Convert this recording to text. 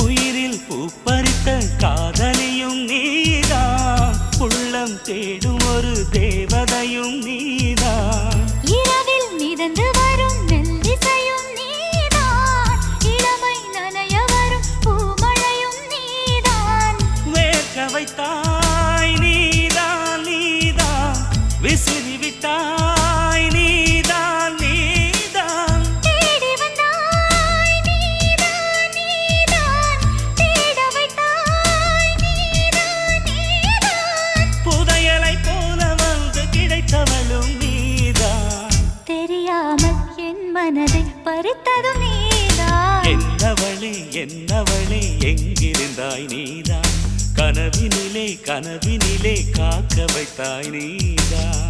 உயிரில் பூப்பறித்த காதலியும் நீதான், உள்ளம் தேடும் ஒரு தேவதையும் நீதான். இரவில் மிதந்து வரும் மெல்லிசையும் நீதான், இளமை நனைய வரும் பூமழையும் நீதான். வேர்க்க வைத்தாய் நீதான் நீதான், விசிறி விட்டாய் நீதான் நீதான். தேடி வந்தாய் நீதான் நீதான், தேட வைத்தாய் நீதான் நீதான். புதையலை போல வந்து கிடைத்தவளும் நீதான். தெரியாமல் என் மனதை பறித்ததும் நீதான். என்னவளே என்னவளே எங்கிருந்தாய் நீதான், கனவினிலே கனவினிலே காக்க வைத்தாய் நீதான்.